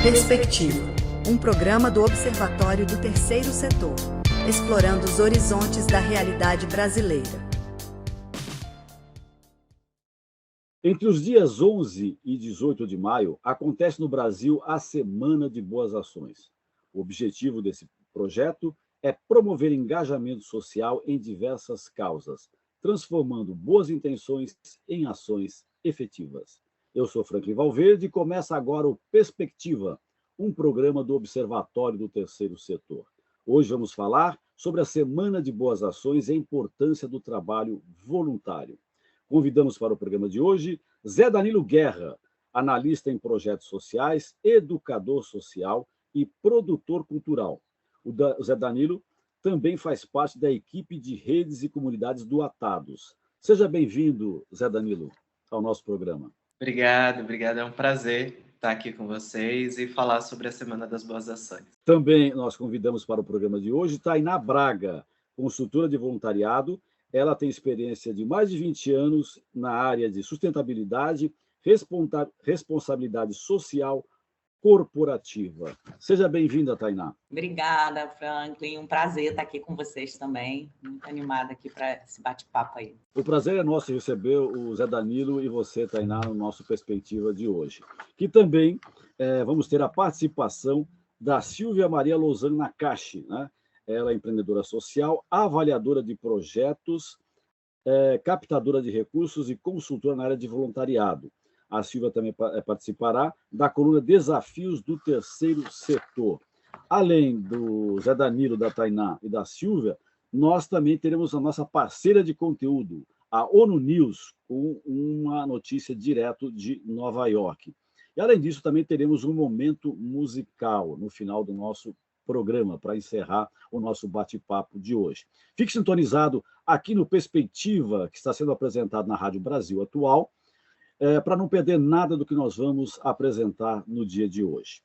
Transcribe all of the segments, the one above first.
Perspectiva, um programa do Observatório do Terceiro Setor, explorando os horizontes da realidade brasileira. Entre os dias 11 e 18 de maio, acontece no Brasil a Semana de Boas Ações. O objetivo desse projeto é promover engajamento social em diversas causas, transformando boas intenções em ações efetivas. Eu sou Franklin Valverde e começa agora o Perspectiva, um programa do Observatório do Terceiro Setor. Hoje vamos falar sobre a Semana de Boas Ações e a importância do trabalho voluntário. Convidamos para o programa de hoje Zé Danilo Guerra, analista em projetos sociais, educador social e produtor cultural. O Zé Danilo também faz parte da equipe de redes e comunidades do Atados. Seja bem-vindo, Zé Danilo, ao nosso programa. Obrigado. É um prazer estar aqui com vocês e falar sobre a Semana das Boas Ações. Também nós convidamos para o programa de hoje Tainá Braga, consultora de voluntariado. Ela tem experiência de mais de 20 anos na área de sustentabilidade, responsabilidade social corporativa. Seja bem-vinda, Tainá. Obrigada, Franklin. Um prazer estar aqui com vocês também. Muito animada aqui para esse bate-papo aí. O prazer é nosso receber o Zé Danilo e você, Tainá, no nosso Perspectiva de hoje. Que também vamos ter a participação da Silvia Maria Lozano Nakashi, né? Ela é empreendedora social, avaliadora de projetos, captadora de recursos e consultora na área de voluntariado. A Silvia também participará da coluna Desafios do Terceiro Setor. Além do Zé Danilo, da Tainá e da Silvia, nós também teremos a nossa parceira de conteúdo, a ONU News, com uma notícia direto de Nova York. E, além disso, também teremos um momento musical no final do nosso programa, para encerrar o nosso bate-papo de hoje. Fique sintonizado aqui no Perspectiva, que está sendo apresentado na Rádio Brasil Atual, para não perder nada do que nós vamos apresentar no dia de hoje.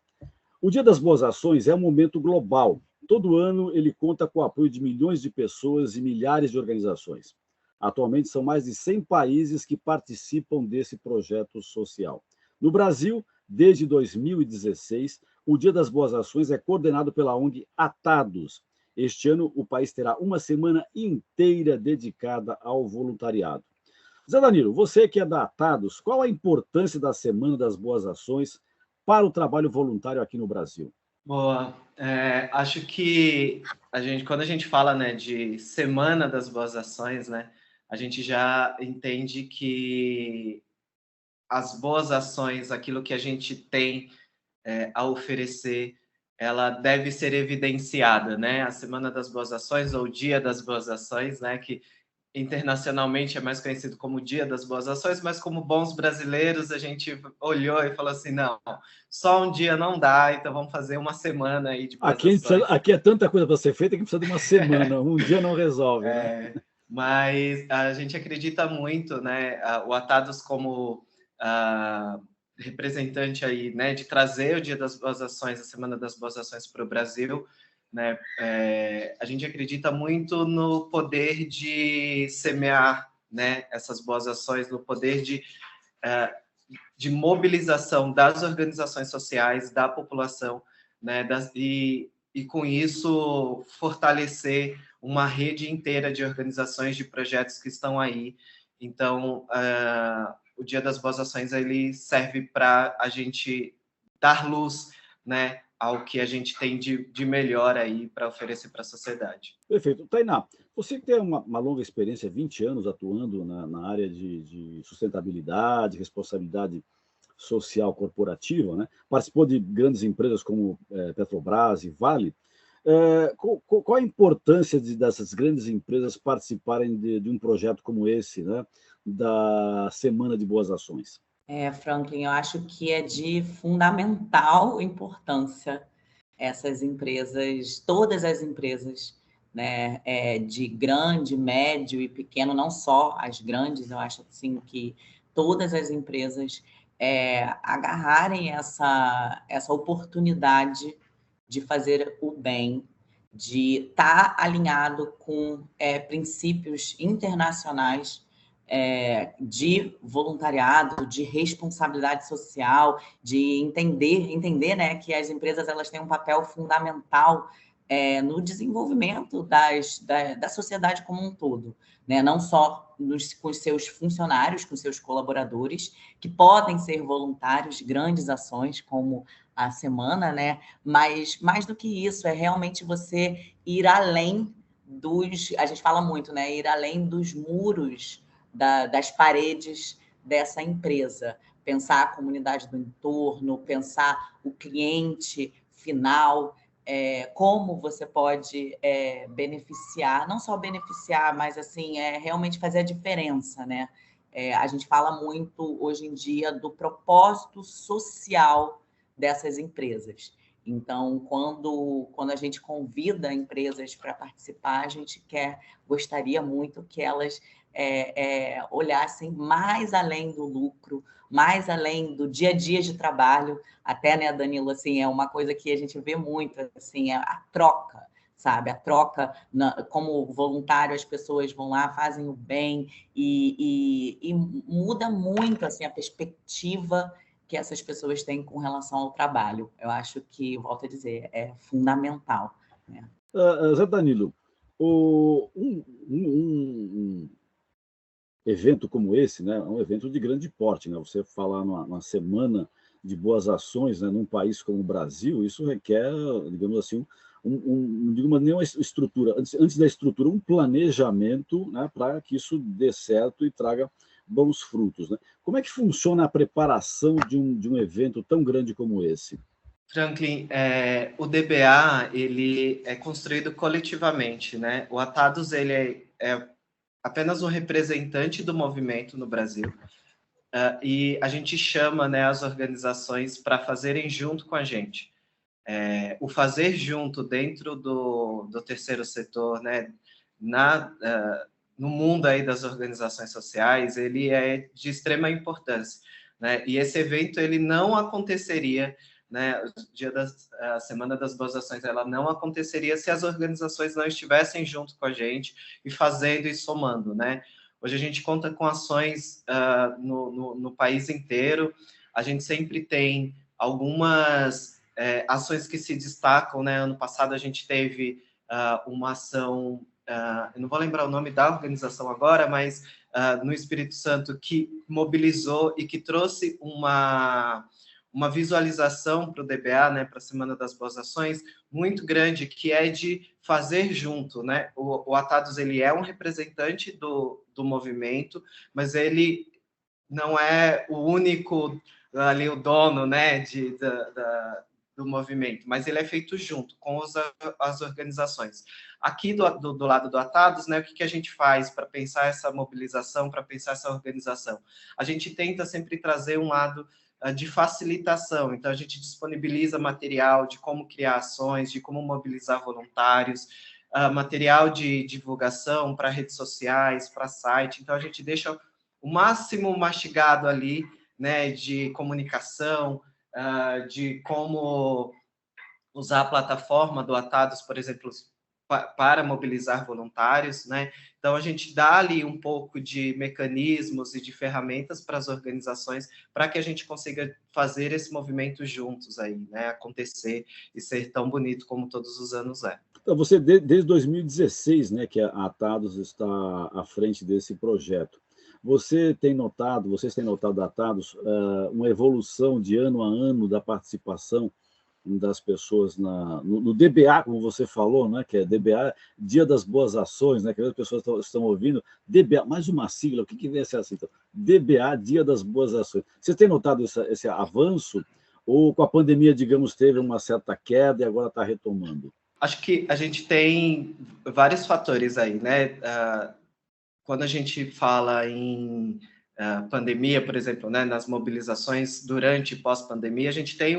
O Dia das Boas Ações é um momento global. Todo ano ele conta com o apoio de milhões de pessoas e milhares de organizações. Atualmente são mais de 100 países que participam desse projeto social. No Brasil, desde 2016, o Dia das Boas Ações é coordenado pela ONG Atados. Este ano, o país terá uma semana inteira dedicada ao voluntariado. Zé Danilo, você que é da Atados, qual a importância da Semana das Boas Ações para o trabalho voluntário aqui no Brasil? Boa. Acho que quando a gente fala, né, de Semana das Boas Ações, né, a gente já entende que as boas ações, aquilo que a gente tem a oferecer, ela deve ser evidenciada, né? A Semana das Boas Ações ou o Dia das Boas Ações, né, que internacionalmente é mais conhecido como Dia das Boas Ações, mas como bons brasileiros a gente olhou e falou assim, não, só um dia não dá, então vamos fazer uma semana aí de boas ações. Aqui é tanta coisa para ser feita que precisa de uma semana, um dia não resolve, né? Mas a gente acredita muito, né, o Atados como representante aí, né, de trazer o Dia das Boas Ações, a Semana das Boas Ações para o Brasil, né? A gente acredita muito no poder de semear, né, essas boas ações, no poder de mobilização das organizações sociais, da população, né, e com isso fortalecer uma rede inteira de organizações, de projetos que estão aí. Então, o Dia das Boas Ações ele serve para a gente dar luz, né, ao que a gente tem de melhor aí para oferecer para a sociedade. Perfeito. Tainá, você que tem uma longa experiência, 20 anos atuando na área de sustentabilidade, responsabilidade social corporativa, né? Participou de grandes empresas como Petrobras e Vale. Qual a importância dessas grandes empresas participarem de um projeto como esse, né? Da Semana de Boas Ações? Franklin, eu acho que é de fundamental importância essas empresas, todas as empresas, né, de grande, médio e pequeno, não só as grandes, eu acho assim que todas as empresas agarrarem essa oportunidade de fazer o bem, de estar alinhado com princípios internacionais, de voluntariado, de responsabilidade social, de entender, né, que as empresas elas têm um papel fundamental no desenvolvimento da sociedade como um todo, né? Não só com os seus funcionários, com seus colaboradores, que podem ser voluntários de grandes ações, como a semana, né? Mas mais do que isso, é realmente você ir além a gente fala muito, né? Ir além dos muros, das paredes dessa empresa. Pensar a comunidade do entorno, pensar o cliente final, como você pode beneficiar, não só beneficiar, mas assim, realmente fazer a diferença, né? A gente fala muito hoje em dia do propósito social dessas empresas. Então, quando a gente convida empresas para participar, a gente gostaria muito que elas olhassem mais além do lucro, mais além do dia a dia de trabalho. Até, né, Danilo, assim, é uma coisa que a gente vê muito, assim, a troca, sabe? A troca, como voluntário, as pessoas vão lá, fazem o bem e muda muito, assim, a perspectiva que essas pessoas têm com relação ao trabalho. Eu acho que, volto a dizer, é fundamental, né? Zé Danilo, um evento como esse, né, é um evento de grande porte, né? Você falar numa semana de boas ações, né, num país como o Brasil, isso requer, digamos assim, não digo nenhuma estrutura, antes da estrutura, um planejamento, né, para que isso dê certo e traga bons frutos, né? Como é que funciona a preparação de um evento tão grande como esse? Franklin, o DBA ele é construído coletivamente, né? O Atados ele é apenas um representante do movimento no Brasil, e a gente chama, né, as organizações para fazerem junto com a gente. O fazer junto dentro do terceiro setor, né, no mundo aí das organizações sociais, ele é de extrema importância, né? E esse evento ele não aconteceria, né? A Semana das Boas Ações ela não aconteceria se as organizações não estivessem junto com a gente e fazendo e somando, né? Hoje a gente conta com ações no país inteiro. A gente sempre tem algumas ações que se destacam, né? Ano passado a gente teve uma ação, eu não vou lembrar o nome da organização agora, mas no Espírito Santo, que mobilizou e que trouxe uma visualização para o DBA, né, para a Semana das Boas Ações, muito grande, que é de fazer junto, né? O Atados ele é um representante do movimento, mas ele não é o único ali o dono, né, do movimento, mas ele é feito junto com as organizações. Aqui do lado do Atados, né, o que a gente faz para pensar essa mobilização, para pensar essa organização? A gente tenta sempre trazer um lado de facilitação, então a gente disponibiliza material de como criar ações, de como mobilizar voluntários, material de divulgação para redes sociais, para site, então a gente deixa o máximo mastigado ali, né, de comunicação, de como usar a plataforma do Atados, por exemplo, para mobilizar voluntários, né? Então, a gente dá ali um pouco de mecanismos e de ferramentas para as organizações para que a gente consiga fazer esse movimento juntos aí, né? Acontecer e ser tão bonito como todos os anos é. Então, você, desde 2016, né, que a Atados está à frente desse projeto. Vocês têm notado da Atados uma evolução de ano a ano da participação das pessoas no DBA, como você falou, né, que é DBA, Dia das Boas Ações, né, que as pessoas estão ouvindo, DBA, mais uma sigla, o que vem a ser assim? Então, DBA, Dia das Boas Ações. Vocês têm notado esse avanço, ou com a pandemia, digamos, teve uma certa queda e agora está retomando? Acho que a gente tem vários fatores aí, né? Quando a gente fala em pandemia, por exemplo, né, nas mobilizações durante e pós-pandemia, a gente tem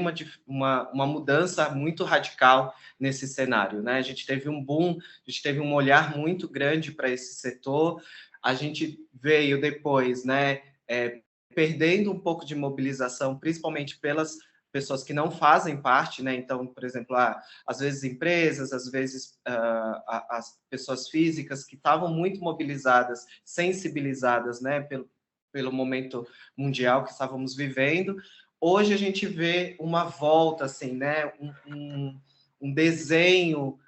uma mudança muito radical nesse cenário, né? A gente teve um boom, a gente teve um olhar muito grande para esse setor, a gente veio depois, né, perdendo um pouco de mobilização, principalmente pessoas que não fazem parte, né? Então, por exemplo, às vezes empresas, às vezes as pessoas físicas que estavam muito mobilizadas, sensibilizadas, né, pelo momento mundial que estávamos vivendo. Hoje a gente vê uma volta, assim, né, um desenho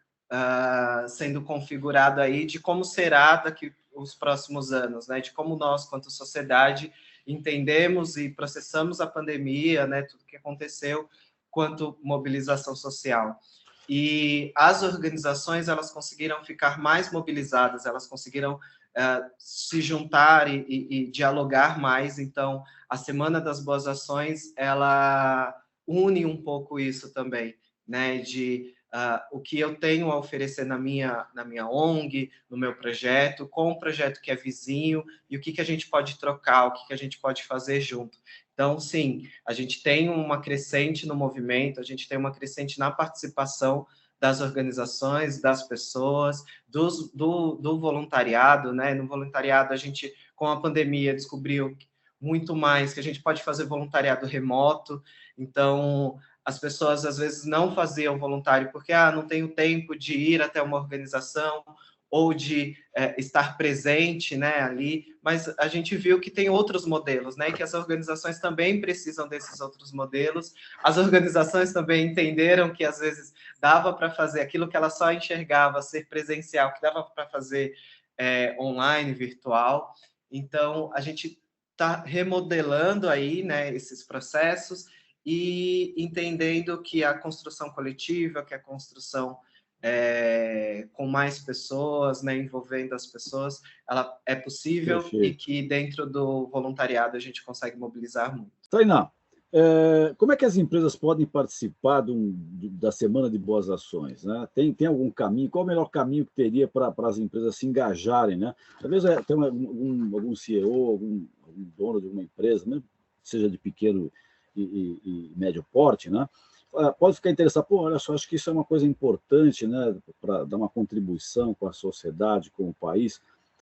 sendo configurado aí de como será daqui os próximos anos, né, de como nós, quanto sociedade, entendemos e processamos a pandemia, né, tudo que aconteceu, quanto mobilização social. E as organizações, elas conseguiram ficar mais mobilizadas, elas conseguiram se juntar e dialogar mais. Então, a Semana das Boas Ações, ela une um pouco isso também, né, de o que eu tenho a oferecer na minha ONG, no meu projeto, com um projeto que é vizinho, e o que a gente pode trocar, o que a gente pode fazer junto. Então, sim, a gente tem uma crescente no movimento, a gente tem uma crescente na participação das organizações, das pessoas, do voluntariado, né? No voluntariado, a gente, com a pandemia, descobriu muito mais que a gente pode fazer voluntariado remoto. Então, as pessoas, às vezes, não faziam voluntário porque não tenho tempo de ir até uma organização ou de estar presente, né, ali, mas a gente viu que tem outros modelos, né, que as organizações também precisam desses outros modelos. As organizações também entenderam que, às vezes, dava para fazer aquilo que ela só enxergava ser presencial, que dava para fazer online, virtual. Então, a gente está remodelando aí, né, esses processos e entendendo que a construção coletiva, que a construção com mais pessoas, né, envolvendo as pessoas, ela é possível. Perfeito. E que dentro do voluntariado a gente consegue mobilizar muito. Tainá, como é que as empresas podem participar da Semana de Boas Ações, né? Tem algum caminho? Qual é o melhor caminho que teria para as empresas se engajarem, né? Talvez tem algum CEO, algum dono de uma empresa, né? Seja de pequeno e médio porte, né? Pode ficar interessado, olha só, acho que isso é uma coisa importante, né, para dar uma contribuição com a sociedade, com o país.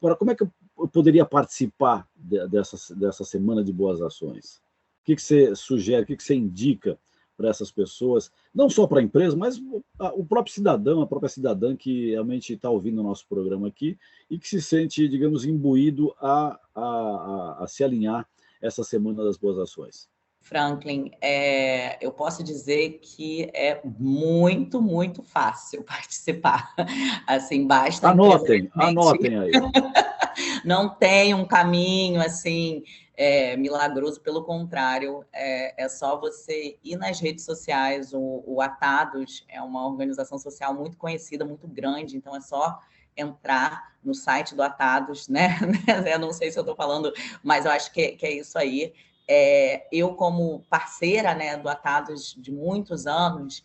Agora, como é que eu poderia participar dessa Semana de Boas Ações? O que você sugere, o que você indica para essas pessoas, não só para a empresa, mas o próprio cidadão, a própria cidadã que realmente está ouvindo o nosso programa aqui e que se sente, digamos, imbuído a se alinhar essa Semana das Boas Ações? Franklin, eu posso dizer que é muito, muito fácil participar. Assim, basta... Anotem aí. Não tem um caminho, assim, milagroso, pelo contrário, é só você ir nas redes sociais. O Atados é uma organização social muito conhecida, muito grande, então é só entrar no site do Atados, né? Eu não sei se eu estou falando, mas eu acho que é isso aí. Eu, como parceira, né, do Atados de muitos anos,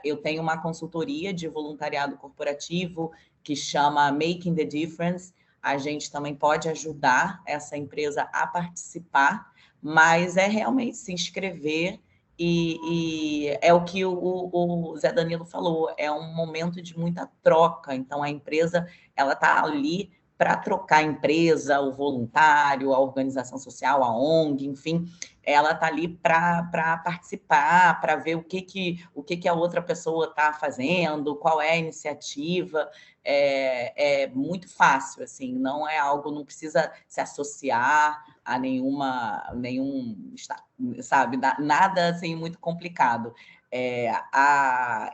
eu tenho uma consultoria de voluntariado corporativo que chama Making the Difference. A gente também pode ajudar essa empresa a participar, mas é realmente se inscrever e é o que o Zé Danilo falou, é um momento de muita troca. Então, a empresa ela está ali para trocar a empresa, o voluntário, a organização social, a ONG, enfim, ela está ali para participar, para ver o que a outra pessoa está fazendo, qual é a iniciativa. É muito fácil, assim, não é algo, não precisa se associar a nenhum, sabe, nada assim muito complicado.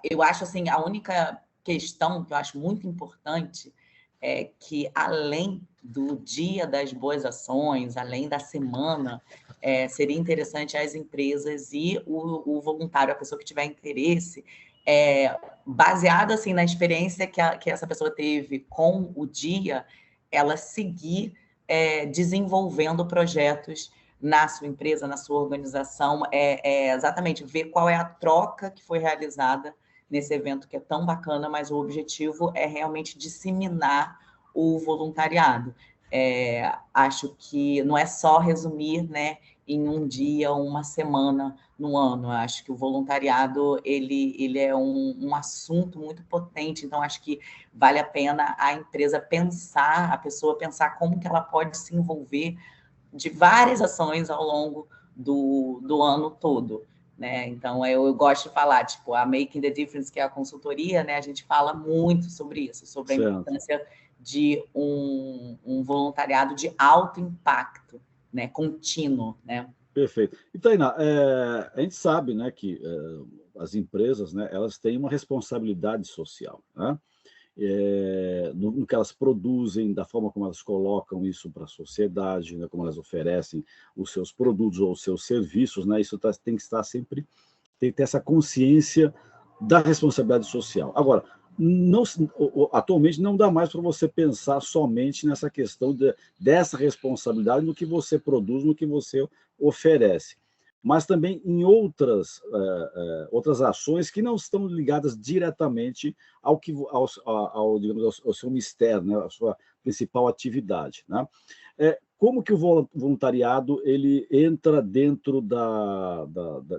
Eu acho assim, a única questão que eu acho muito importante é que, além do Dia das Boas Ações, além da semana, seria interessante as empresas e o voluntário, a pessoa que tiver interesse, baseado assim, na experiência que essa pessoa teve com o dia, ela seguir desenvolvendo projetos na sua empresa, na sua organização, exatamente ver qual é a troca que foi realizada nesse evento que é tão bacana, mas o objetivo é realmente disseminar o voluntariado. Acho que não é só resumir, né, em um dia ou uma semana no ano. Acho que o voluntariado ele é um assunto muito potente, então acho que vale a pena a empresa pensar, a pessoa pensar como que ela pode se envolver de várias ações ao longo do ano todo. né? Então, eu gosto de falar, tipo, a Making the Difference, que é a consultoria, né? A gente fala muito sobre isso, sobre a Certo. importância de um voluntariado de alto impacto, né? Contínuo, né? Perfeito. E Tainá, a gente sabe, né, que as empresas, né, elas têm uma responsabilidade social, né? No que elas produzem, da forma como elas colocam isso para a sociedade, né, como elas oferecem os seus produtos ou os seus serviços, né, isso tem que estar sempre, tem que ter essa consciência da responsabilidade social. Agora, não, atualmente não dá mais para você pensar somente nessa questão dessa responsabilidade no que você produz, no que você oferece, mas também em outras ações que não estão ligadas diretamente digamos, ao seu mistério, né, à sua principal atividade, né? Como que o voluntariado ele entra dentro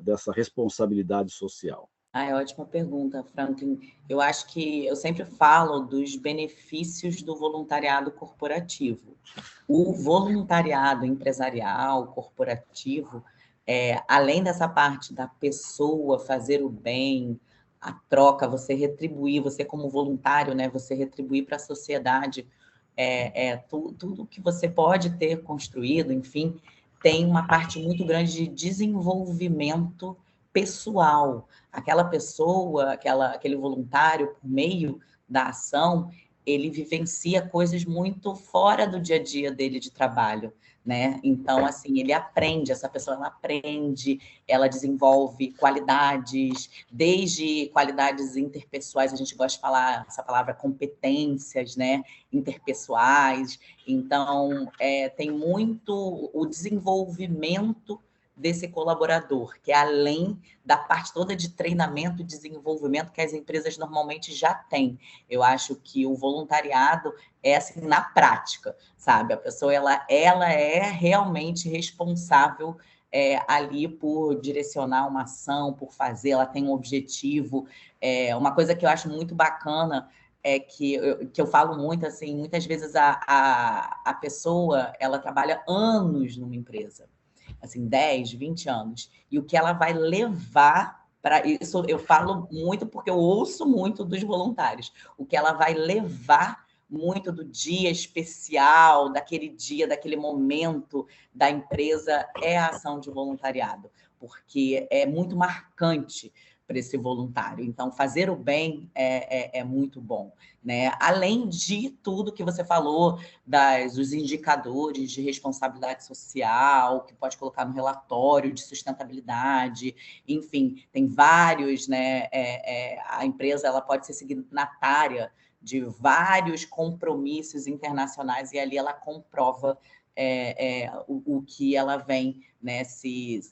dessa responsabilidade social? É ótima pergunta, Franklin. Eu acho que eu sempre falo dos benefícios do voluntariado corporativo. O voluntariado empresarial, corporativo, além dessa parte da pessoa fazer o bem, a troca, você retribuir, você como voluntário, né, você retribuir para a sociedade tudo que você pode ter construído, enfim, tem uma parte muito grande de desenvolvimento pessoal. Aquela pessoa, aquele voluntário, por meio da ação, ele vivencia coisas muito fora do dia a dia dele de trabalho, né? Então, assim, ele aprende, essa pessoa ela aprende, ela desenvolve qualidades, desde qualidades interpessoais, a gente gosta de falar essa palavra competências, né? Interpessoais. Então, tem muito o desenvolvimento desse colaborador, que é além da parte toda de treinamento e desenvolvimento que as empresas normalmente já têm. Eu acho que o voluntariado é assim na prática, sabe? A pessoa ela é realmente responsável ali por direcionar uma ação, por fazer, ela tem um objetivo. Uma coisa que eu acho muito bacana é que eu falo muito, assim, muitas vezes a pessoa, ela trabalha anos numa empresa, assim, 10, 20 anos, e o que ela vai levar para isso, eu falo muito porque eu ouço muito dos voluntários, o que ela vai levar muito do dia especial, daquele dia, daquele momento da empresa, é a ação de voluntariado, porque é muito marcante para esse voluntário. Então, fazer o bem é muito bom, né? Além de tudo que você falou, dos indicadores de responsabilidade social, que pode colocar no relatório de sustentabilidade, enfim, tem vários, né? A empresa ela pode ser signatária de vários compromissos internacionais e ali ela comprova o que ela vem, né, se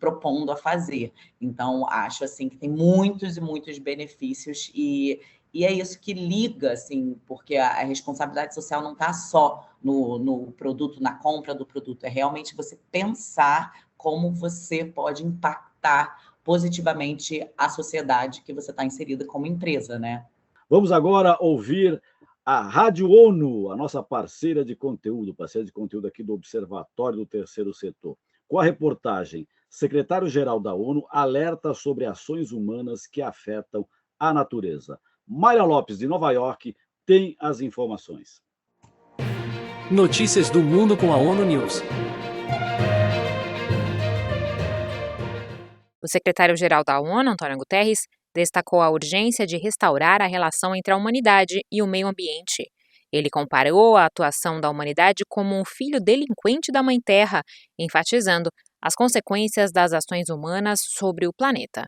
propondo a fazer. Então, acho assim que tem muitos e muitos benefícios e é isso que liga, assim, porque a responsabilidade social não está só no produto, na compra do produto, é realmente você pensar como você pode impactar positivamente a sociedade que você está inserida como empresa, né? Vamos agora ouvir a Rádio ONU, a nossa parceira de conteúdo aqui do Observatório do Terceiro Setor. Com a reportagem, secretário-geral da ONU alerta sobre ações humanas que afetam a natureza. Mayra Lopes, de Nova York, tem as informações. Notícias do mundo com a ONU News. O secretário-geral da ONU, Antônio Guterres, destacou a urgência de restaurar a relação entre a humanidade e o meio ambiente. Ele comparou a atuação da humanidade como um filho delinquente da Mãe Terra, enfatizando as consequências das ações humanas sobre o planeta.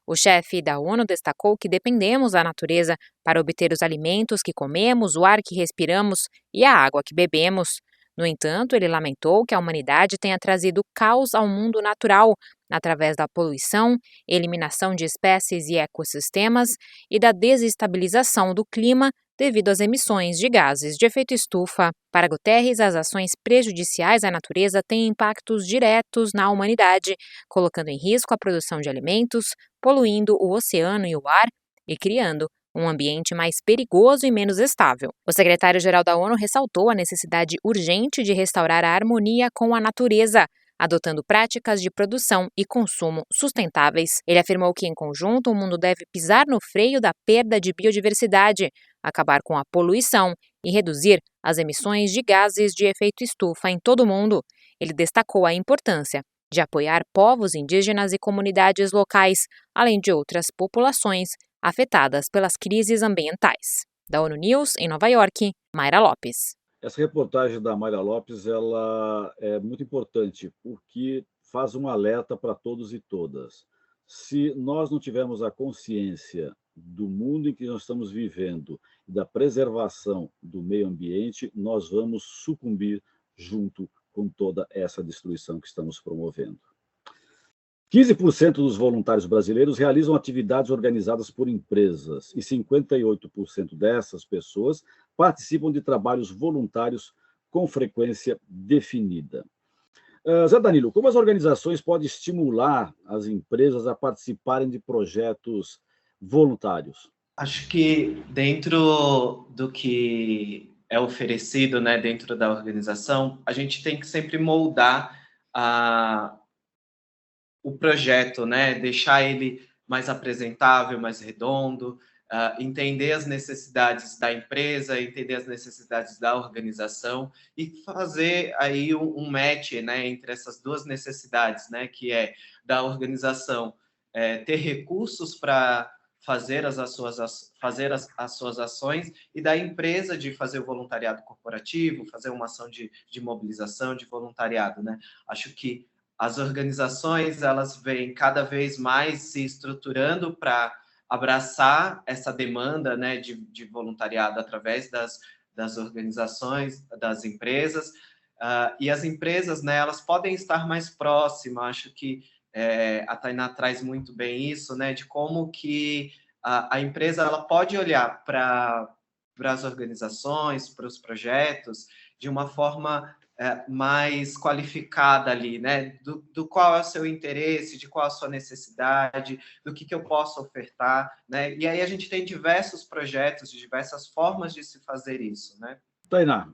O chefe da ONU destacou que dependemos da natureza para obter os alimentos que comemos, o ar que respiramos e a água que bebemos. No entanto, ele lamentou que a humanidade tenha trazido caos ao mundo natural através da poluição, eliminação de espécies e ecossistemas e da desestabilização do clima devido às emissões de gases de efeito estufa. Para Guterres, as ações prejudiciais à natureza têm impactos diretos na humanidade, colocando em risco a produção de alimentos, poluindo o oceano e o ar e criando um ambiente mais perigoso e menos estável. O secretário-geral da ONU ressaltou a necessidade urgente de restaurar a harmonia com a natureza, adotando práticas de produção e consumo sustentáveis. Ele afirmou que, em conjunto, o mundo deve pisar no freio da perda de biodiversidade, acabar com a poluição e reduzir as emissões de gases de efeito estufa em todo o mundo. Ele destacou a importância de apoiar povos indígenas e comunidades locais, além de outras populações afetadas pelas crises ambientais. Da ONU News, em Nova York, Mayra Lopes. Essa reportagem da Mayra Lopes ela é muito importante, porque faz um alerta para todos e todas. Se nós não tivermos a consciência do mundo em que nós estamos vivendo e da preservação do meio ambiente, nós vamos sucumbir junto com toda essa destruição que estamos promovendo. 15% dos voluntários brasileiros realizam atividades organizadas por empresas e 58% dessas pessoas participam de trabalhos voluntários com frequência definida. Zé Danilo, como as organizações podem estimular as empresas a participarem de projetos voluntários? Acho que dentro do que é oferecido, né, dentro da organização, a gente tem que sempre moldar o projeto, né, deixar ele mais apresentável, mais redondo, entender as necessidades da empresa, entender as necessidades da organização e fazer aí um match, né, entre essas duas necessidades, né, que é da organização ter recursos para fazer as suas ações e da empresa de fazer o voluntariado corporativo, fazer uma ação de mobilização, de voluntariado, né? Acho que as organizações, elas vêm cada vez mais se estruturando para abraçar essa demanda, né, de voluntariado através das organizações, das empresas, e as empresas, né, elas podem estar mais próximas. Acho que a Tainá traz muito bem isso, né, de como que a empresa ela pode olhar para as organizações, para os projetos, de uma forma mais qualificada ali, né, do qual é o seu interesse, de qual é a sua necessidade, do que eu posso ofertar, né, e aí a gente tem diversos projetos, diversas formas de se fazer isso, né. Tainá,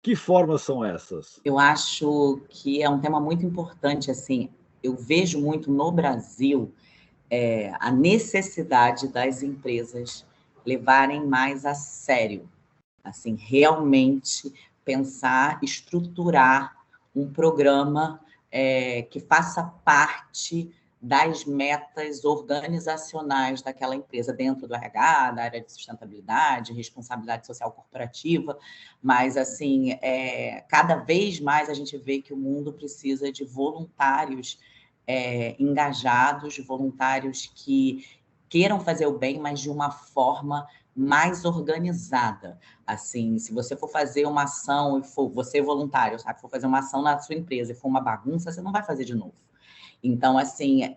que formas são essas? Eu acho que é um tema muito importante, assim, eu vejo muito no Brasil a necessidade das empresas levarem mais a sério, assim, realmente pensar, estruturar um programa que faça parte das metas organizacionais daquela empresa, dentro do RH, da área de sustentabilidade, responsabilidade social corporativa, mas, assim, cada vez mais a gente vê que o mundo precisa de voluntários engajados, voluntários que queiram fazer o bem, mas de uma forma mais organizada. Assim, se você for fazer uma ação e for você voluntário, sabe, for fazer uma ação na sua empresa e for uma bagunça, você não vai fazer de novo. Então, assim,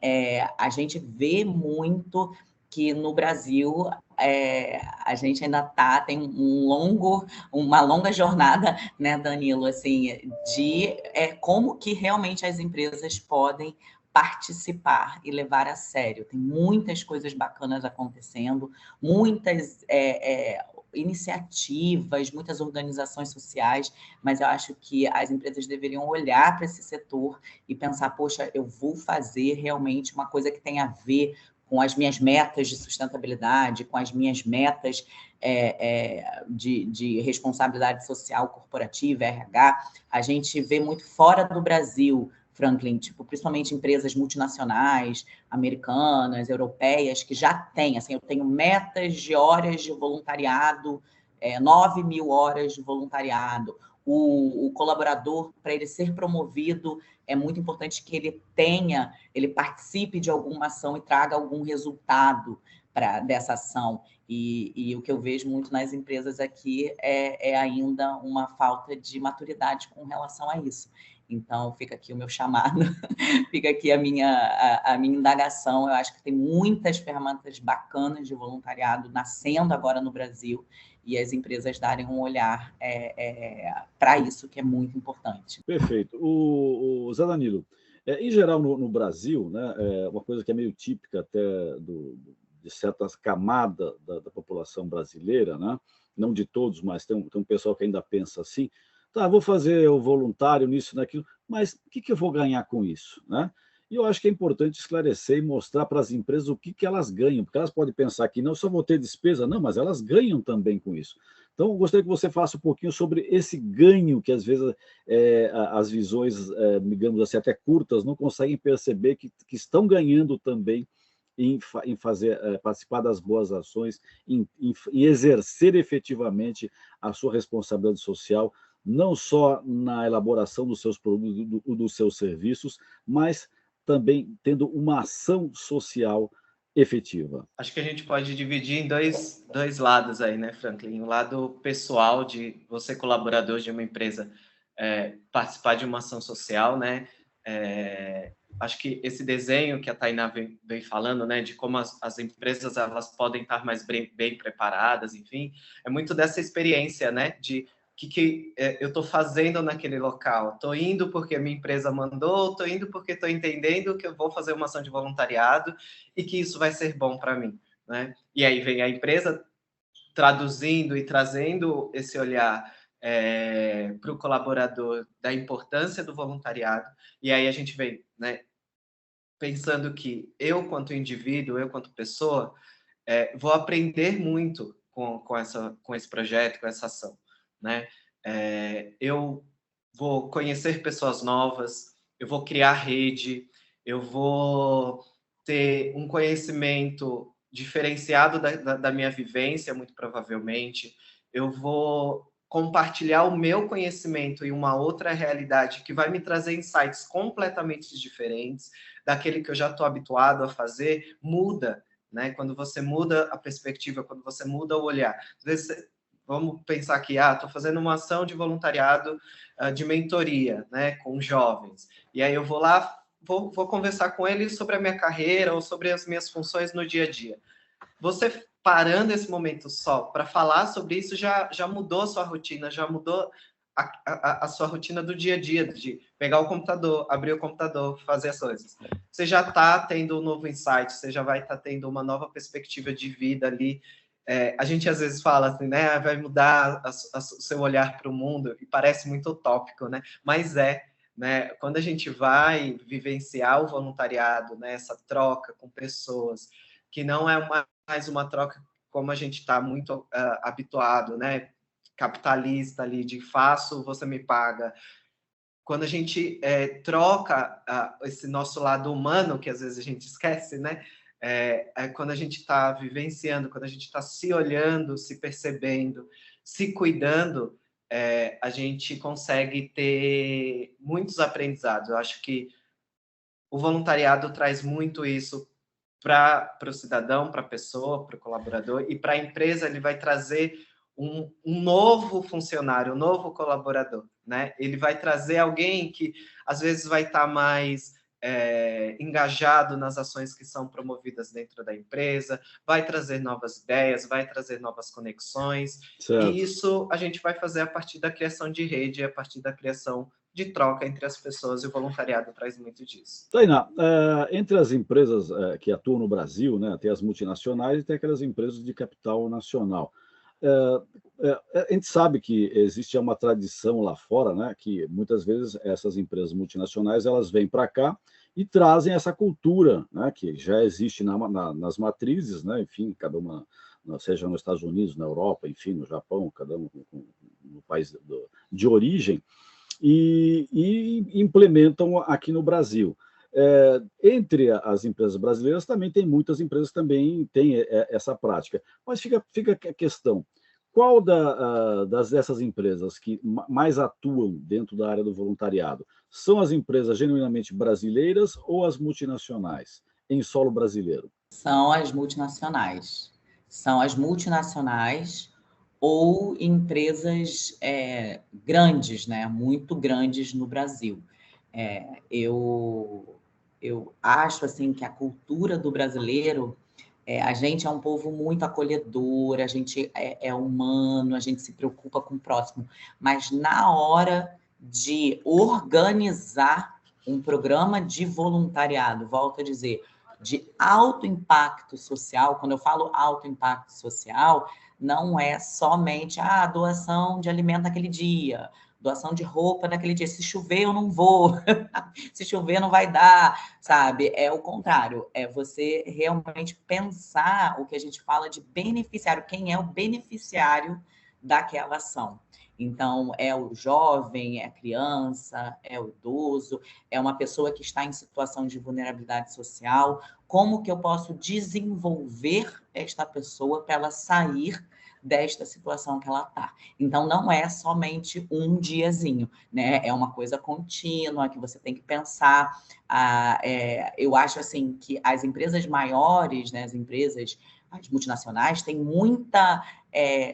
a gente vê muito que no Brasil a gente ainda tem uma longa jornada, né, Danilo, assim, de como que realmente as empresas podem participar e levar a sério. Tem muitas coisas bacanas acontecendo, muitas iniciativas, muitas organizações sociais, mas eu acho que as empresas deveriam olhar para esse setor e pensar, poxa, eu vou fazer realmente uma coisa que tem a ver com as minhas metas de sustentabilidade, com as minhas metas de responsabilidade social corporativa, RH. A gente vê muito fora do Brasil, Franklin, tipo, principalmente empresas multinacionais, americanas, europeias, que já têm, assim, eu tenho metas de horas de voluntariado, 9.000 horas de voluntariado. O colaborador, para ele ser promovido, é muito importante que ele participe de alguma ação e traga algum resultado dessa ação. E o que eu vejo muito nas empresas aqui é ainda uma falta de maturidade com relação a isso. Então, fica aqui o meu chamado, fica aqui a minha indagação. Eu acho que tem muitas ferramentas bacanas de voluntariado nascendo agora no Brasil e as empresas darem um olhar para isso, que é muito importante. Perfeito. O Zé Danilo, em geral no Brasil, né, uma coisa que é meio típica até de certas camadas da população brasileira, né, não de todos, mas tem um pessoal que ainda pensa assim, tá, vou fazer o voluntário nisso, naquilo, mas o que eu vou ganhar com isso, né? E eu acho que é importante esclarecer e mostrar para as empresas o que elas ganham, porque elas podem pensar que não, só vou ter despesa, não, mas elas ganham também com isso. Então, eu gostaria que você falasse um pouquinho sobre esse ganho que, às vezes, as visões, digamos assim, até curtas, não conseguem perceber que estão ganhando também em fazer, participar das boas ações, em exercer efetivamente a sua responsabilidade social, não só na elaboração dos seus produtos, dos seus serviços, mas também tendo uma ação social efetiva. Acho que a gente pode dividir em dois lados aí, né, Franklin? O lado pessoal de você, colaborador de uma empresa, participar de uma ação social, né? Acho que esse desenho que a Tainá vem falando, né, de como as empresas elas podem estar mais bem preparadas, enfim, é muito dessa experiência, né, de que eu estou fazendo naquele local. Estou indo porque a minha empresa mandou, estou indo porque estou entendendo que eu vou fazer uma ação de voluntariado e que isso vai ser bom para mim, né? E aí vem a empresa traduzindo e trazendo esse olhar para o colaborador da importância do voluntariado, e aí a gente vem, né, pensando que eu, quanto indivíduo, eu, quanto pessoa, vou aprender muito com esse projeto, com essa ação, né? Eu vou conhecer pessoas novas, eu vou criar rede, eu vou ter um conhecimento diferenciado da minha vivência, muito provavelmente, eu vou compartilhar o meu conhecimento em uma outra realidade que vai me trazer insights completamente diferentes daquele que eu já estou habituado a fazer, muda, né? Quando você muda a perspectiva, quando você muda o olhar. Às vezes, vamos pensar que, estou fazendo uma ação de voluntariado, de mentoria, né, com jovens. E aí eu vou lá, vou conversar com eles sobre a minha carreira ou sobre as minhas funções no dia a dia. Você parando esse momento só para falar sobre isso, já mudou a sua rotina, já mudou a sua rotina do dia a dia, de pegar o computador, abrir o computador, fazer as coisas. Você já está tendo um novo insight, você já vai estar tendo uma nova perspectiva de vida ali. A gente às vezes fala assim, né, vai mudar o seu olhar para o mundo, e parece muito utópico, né? Mas né? Quando a gente vai vivenciar o voluntariado, né, essa troca com pessoas, que não é mais uma troca como a gente está muito habituado, né? Capitalista ali, de faço, você me paga. Quando a gente troca esse nosso lado humano, que às vezes a gente esquece, né? Quando a gente está vivenciando, quando a gente está se olhando, se percebendo, se cuidando, a gente consegue ter muitos aprendizados. Eu acho que o voluntariado traz muito isso para o cidadão, para a pessoa, para o colaborador, e para a empresa ele vai trazer um novo funcionário, um novo colaborador, né? Ele vai trazer alguém que às vezes vai estar mais engajado nas ações que são promovidas dentro da empresa, vai trazer novas ideias, vai trazer novas conexões, Certo. e isso a gente vai fazer a partir da criação de rede, a partir da criação de troca entre as pessoas, e o voluntariado traz muito disso. Tainá, entre as empresas que atuam no Brasil, né, tem as multinacionais e tem aquelas empresas de capital nacional. A gente sabe que existe uma tradição lá fora, né, que muitas vezes essas empresas multinacionais elas vêm para cá e trazem essa cultura, né, que já existe nas matrizes, né, enfim, cada uma, seja nos Estados Unidos, na Europa, enfim, no Japão, cada um no país de origem, e implementam aqui no Brasil. Entre as empresas brasileiras também tem muitas empresas que também têm essa prática. Mas fica a questão, qual dessas empresas que mais atuam dentro da área do voluntariado são as empresas genuinamente brasileiras ou as multinacionais em solo brasileiro? São as multinacionais. São as multinacionais ou empresas grandes, né? Muito grandes no Brasil. Eu acho assim que a cultura do brasileiro, a gente é um povo muito acolhedor, a gente é humano, a gente se preocupa com o próximo, mas na hora de organizar um programa de voluntariado, volto a dizer, de alto impacto social, quando eu falo alto impacto social, não é somente a doação de alimento naquele dia, doação de roupa naquele dia. Se chover, eu não vou. Se chover, não vai dar, sabe? É o contrário. É você realmente pensar o que a gente fala de beneficiário. Quem é o beneficiário daquela ação? Então, é o jovem, é a criança, é o idoso, é uma pessoa que está em situação de vulnerabilidade social. Como que eu posso desenvolver esta pessoa para ela sair desta situação que ela está? Então, não é somente um diazinho, né? É uma coisa contínua que você tem que pensar. Eu acho assim que as empresas maiores, né, as multinacionais, têm muita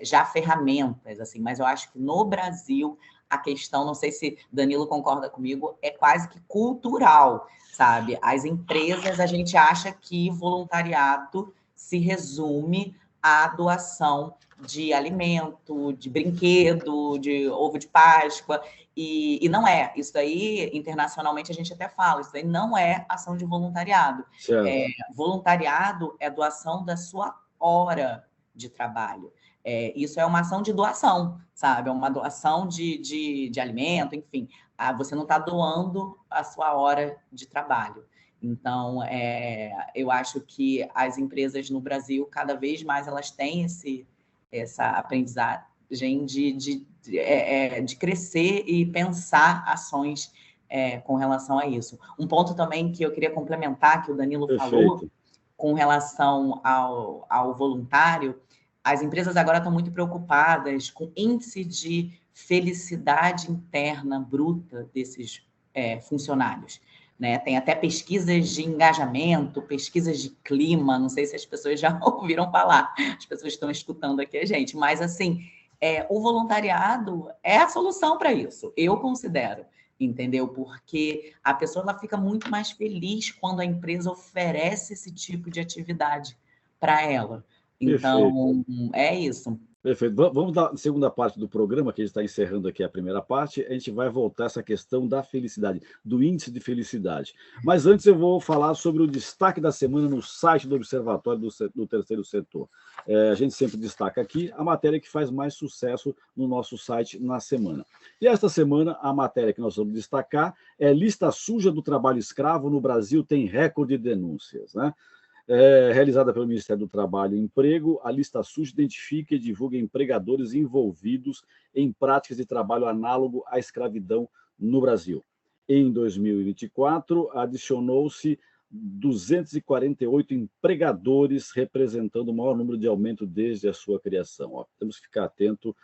já ferramentas, assim, mas eu acho que no Brasil a questão, não sei se Danilo concorda comigo, é quase que cultural, sabe? As empresas, a gente acha que voluntariado se resume à doação de alimento, de brinquedo, de ovo de Páscoa, e não é. Isso aí, internacionalmente, a gente até fala, isso aí não é ação de voluntariado. Voluntariado é doação da sua hora de trabalho. Isso é uma ação de doação, sabe? É uma doação de alimento, enfim. Você não está doando a sua hora de trabalho. Então, eu acho que as empresas no Brasil, cada vez mais, elas têm essa aprendizagem de crescer e pensar ações com relação a isso. Um ponto também que eu queria complementar, que o Danilo falou, com relação ao voluntário, as empresas agora estão muito preocupadas com o índice de felicidade interna bruta desses funcionários, né? Tem até pesquisas de engajamento, pesquisas de clima, não sei se as pessoas já ouviram falar, as pessoas estão escutando aqui a gente, mas assim, o voluntariado é a solução para isso, eu considero, entendeu? Porque a pessoa ela fica muito mais feliz quando a empresa oferece esse tipo de atividade para ela. Então, é isso. Perfeito. Vamos dar a segunda parte do programa, que a gente está encerrando aqui a primeira parte. A gente vai voltar a essa questão da felicidade, do índice de felicidade. Mas antes eu vou falar sobre o destaque da semana no site do Observatório do Terceiro Setor. A gente sempre destaca aqui a matéria que faz mais sucesso no nosso site na semana. E esta semana, a matéria que nós vamos destacar é Lista Suja do Trabalho Escravo no Brasil tem recorde de denúncias, né? Realizada pelo Ministério do Trabalho e Emprego, a lista suja identifica e divulga empregadores envolvidos em práticas de trabalho análogo à escravidão no Brasil. Em 2024, adicionou-se 248 empregadores, representando o maior número de aumento desde a sua criação. Temos que ficar atento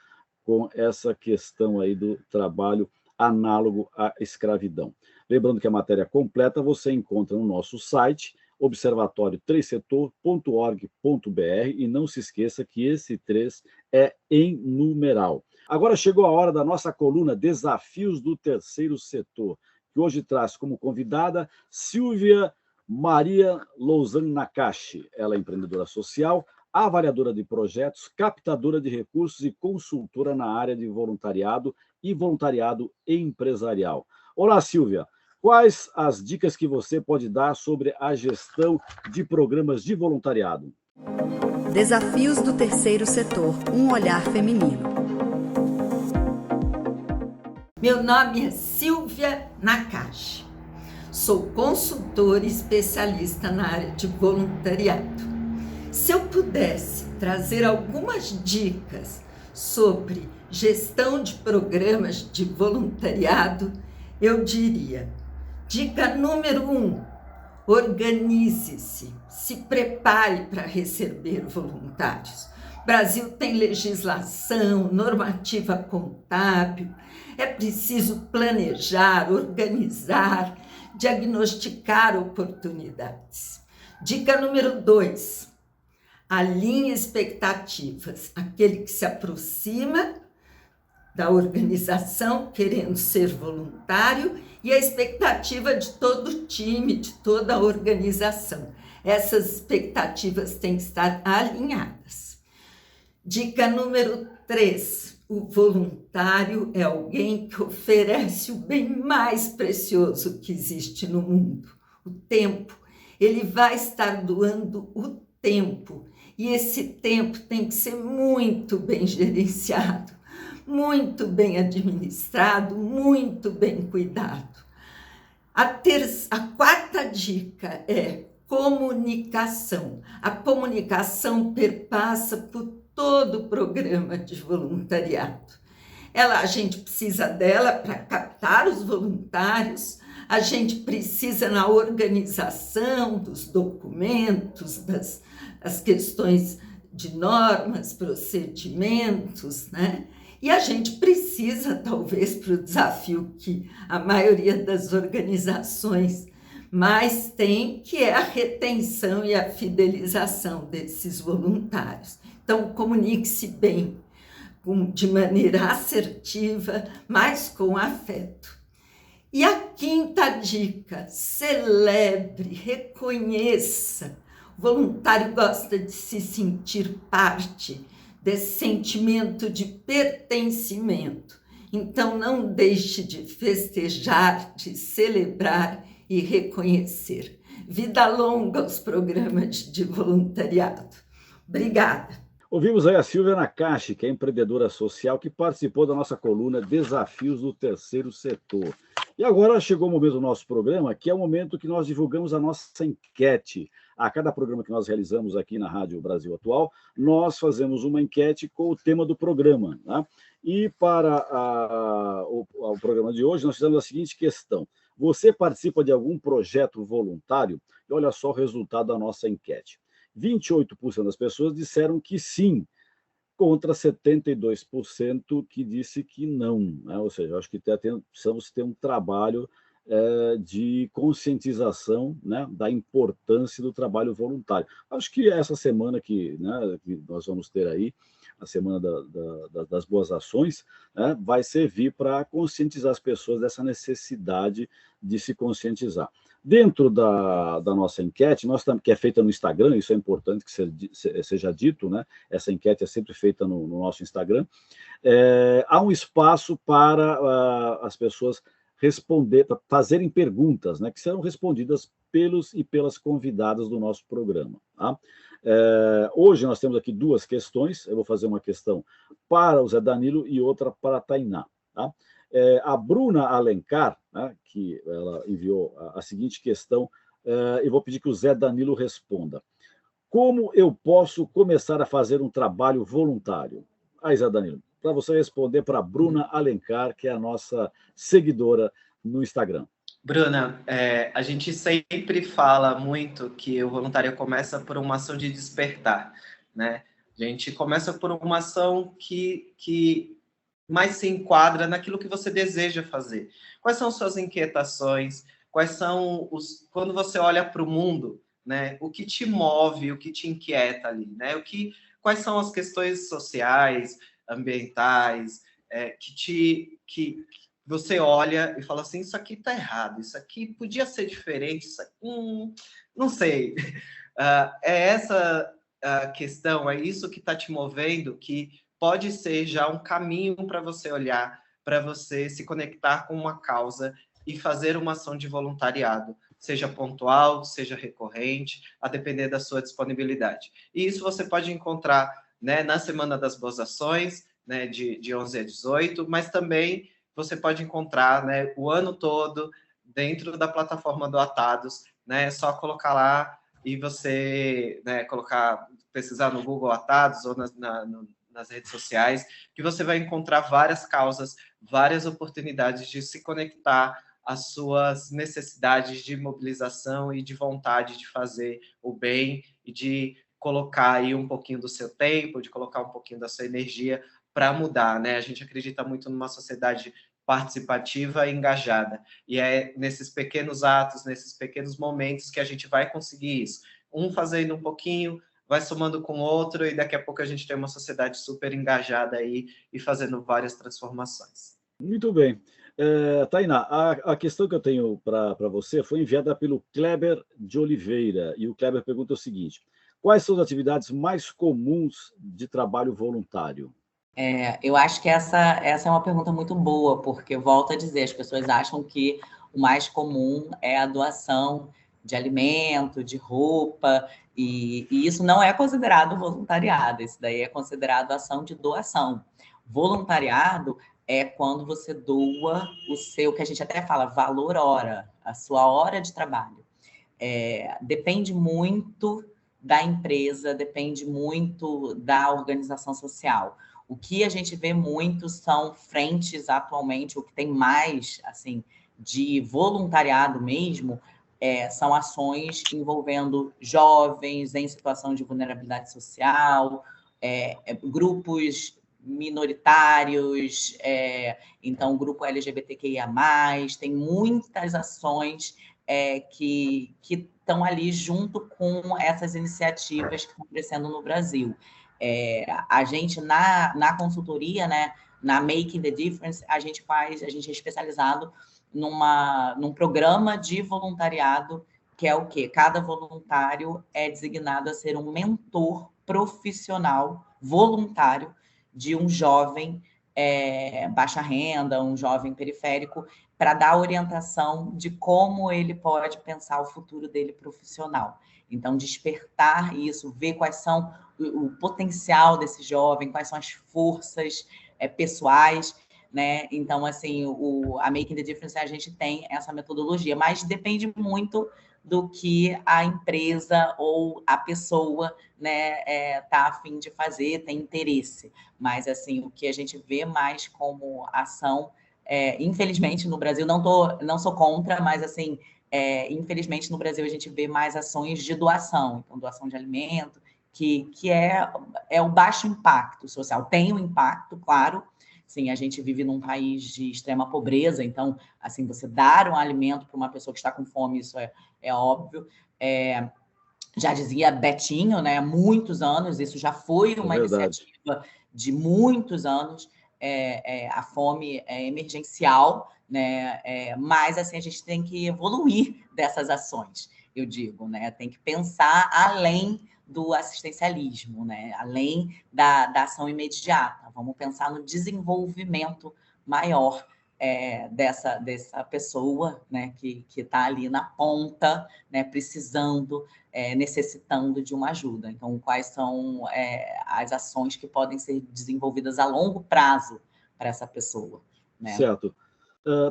com essa questão aí do trabalho análogo à escravidão. Lembrando que a matéria completa você encontra no nosso site, observatório3setor.org.br, e não se esqueça que esse 3 é em numeral. Agora chegou a hora da nossa coluna Desafios do Terceiro Setor, que hoje traz como convidada Silvia Maria Louzan Nakashi. Ela é empreendedora social, avaliadora de projetos, captadora de recursos e consultora na área de voluntariado e voluntariado empresarial. Olá, Silvia. Quais as dicas que você pode dar sobre a gestão de programas de voluntariado? Desafios do Terceiro Setor, um olhar feminino. Meu nome é Silvia Nakashi. Sou consultora e especialista na área de voluntariado. Se eu pudesse trazer algumas dicas sobre gestão de programas de voluntariado, eu diria: dica número 1, organize-se, se prepare para receber voluntários. O Brasil tem legislação, normativa contábil, é preciso planejar, organizar, diagnosticar oportunidades. Dica número 2, alinhe expectativas. Aquele que se aproxima da organização querendo ser voluntário e a expectativa de todo o time, de toda a organização. Essas expectativas têm que estar alinhadas. Dica número 3, o voluntário é alguém que oferece o bem mais precioso que existe no mundo, o tempo. Ele vai estar doando o tempo, e esse tempo tem que ser muito bem gerenciado. muito bem administrado, muito bem cuidado. A quarta dica é comunicação. A comunicação perpassa por todo o programa de voluntariado. A gente precisa dela para captar os voluntários, a gente precisa na organização dos documentos, das questões de normas, procedimentos, né? E a gente precisa, talvez, para o desafio que a maioria das organizações mais tem, que é a retenção e a fidelização desses voluntários. Então, comunique-se bem, de maneira assertiva, mas com afeto. E a quinta dica, celebre, reconheça. O voluntário gosta de se sentir parte desse sentimento de pertencimento. Então, não deixe de festejar, de celebrar e reconhecer. Vida longa aos programas de voluntariado. Obrigada. Ouvimos aí a Silvia Nakashi, que é empreendedora social, que participou da nossa coluna Desafios do Terceiro Setor. E agora chegou o momento do nosso programa, que é o momento que nós divulgamos a nossa enquete. A cada programa que nós realizamos aqui na Rádio Brasil Atual, nós fazemos uma enquete com o tema do programa, né? E para o programa de hoje, nós fizemos a seguinte questão. Você participa de algum projeto voluntário? E olha só o resultado da nossa enquete. 28% das pessoas disseram que sim, contra 72% que disse que não, né? Ou seja, acho que precisamos ter um trabalho de conscientização, né, da importância do trabalho voluntário. Acho que essa semana que nós vamos ter aí, a Semana das Boas Ações, né, vai servir para conscientizar as pessoas dessa necessidade de se conscientizar. Dentro da nossa enquete, que é feita no Instagram, isso é importante que seja dito, né? Essa enquete é sempre feita no nosso Instagram, há um espaço para as pessoas fazerem perguntas, né, que serão respondidas pelos e pelas convidadas do nosso programa. Tá? Hoje nós temos aqui duas questões, eu vou fazer uma questão para o Zé Danilo e outra para a Tainá. Tá? A Bruna Alencar, né, que ela enviou a seguinte questão, eu vou pedir que o Zé Danilo responda. Como eu posso começar a fazer um trabalho voluntário? Aí, Zé Danilo, para você responder para a Bruna Alencar, que é a nossa seguidora no Instagram. Bruna, a gente sempre fala muito que o voluntário começa por uma ação de despertar, né? A gente começa por uma ação que mais se enquadra naquilo que você deseja fazer. Quais são suas inquietações? Quais são quando você olha para o mundo, né? O que te move, o que te inquieta ali, né? Quais são as questões sociais, ambientais, que você olha e fala assim, isso aqui está errado, isso aqui podia ser diferente, isso aqui, não sei. É essa a questão, é isso que está te movendo, que pode ser já um caminho para você olhar, para você se conectar com uma causa e fazer uma ação de voluntariado, seja pontual, seja recorrente, a depender da sua disponibilidade. E isso você pode encontrar, né, na Semana das Boas Ações, né, de 11 a 18, mas também você pode encontrar, né, o ano todo dentro da plataforma do Atados, né, é só colocar lá e você, né, pesquisar no Google Atados ou nas redes sociais, que você vai encontrar várias causas, várias oportunidades de se conectar às suas necessidades de mobilização e de vontade de fazer o bem e de colocar aí um pouquinho do seu tempo, de colocar um pouquinho da sua energia para mudar, né? A gente acredita muito numa sociedade participativa e engajada. E é nesses pequenos atos, nesses pequenos momentos que a gente vai conseguir isso. Um fazendo um pouquinho, vai somando com o outro, e daqui a pouco a gente tem uma sociedade super engajada aí e fazendo várias transformações. Muito bem. Tainá, a questão que eu tenho para você foi enviada pelo Kleber de Oliveira, e o Kleber pergunta o seguinte: quais são as atividades mais comuns de trabalho voluntário? Eu acho que essa é uma pergunta muito boa, porque, volto a dizer, as pessoas acham que o mais comum é a doação de alimento, de roupa, e isso não é considerado voluntariado, isso daí é considerado ação de doação. Voluntariado é quando você doa o seu, que a gente até fala, valor hora, a sua hora de trabalho. Depende muito da empresa, depende muito da organização social. O que a gente vê muito são frentes atualmente, o que tem mais assim de voluntariado mesmo, são ações envolvendo jovens em situação de vulnerabilidade social, grupos minoritários, então o grupo LGBTQIA+, tem muitas ações que estão ali junto com essas iniciativas que estão crescendo no Brasil. A gente, na consultoria, né, na Making the Difference, a gente é especializado num programa de voluntariado, que é o quê? Cada voluntário é designado a ser um mentor profissional voluntário de um jovem baixa renda, um jovem periférico, para dar orientação de como ele pode pensar o futuro dele profissional. Então, despertar isso, ver quais são o potencial desse jovem, quais são as forças pessoais, né? Então, assim, a Making the Difference, a gente tem essa metodologia, mas depende muito do que a empresa ou a pessoa, né, tá a fim de fazer, tem interesse. Mas, assim, o que a gente vê mais como ação, infelizmente, no Brasil, não sou contra, mas, assim, infelizmente, no Brasil, a gente vê mais ações de doação, então, doação de alimento, que é o baixo impacto social. Tem um impacto, claro. Sim, a gente vive num país de extrema pobreza, então, assim, você dar um alimento para uma pessoa que está com fome, isso é óbvio. Já dizia Betinho, né, há muitos anos, isso já foi uma iniciativa de muitos anos, a fome é emergencial, né, mas, assim, a gente tem que evoluir dessas ações, eu digo, né, tem que pensar além do assistencialismo, né? Além da ação imediata. Vamos pensar no desenvolvimento maior dessa pessoa, né? Que está ali na ponta, né? Precisando, necessitando de uma ajuda. Então, quais são as ações que podem ser desenvolvidas a longo prazo para essa pessoa, né? Certo.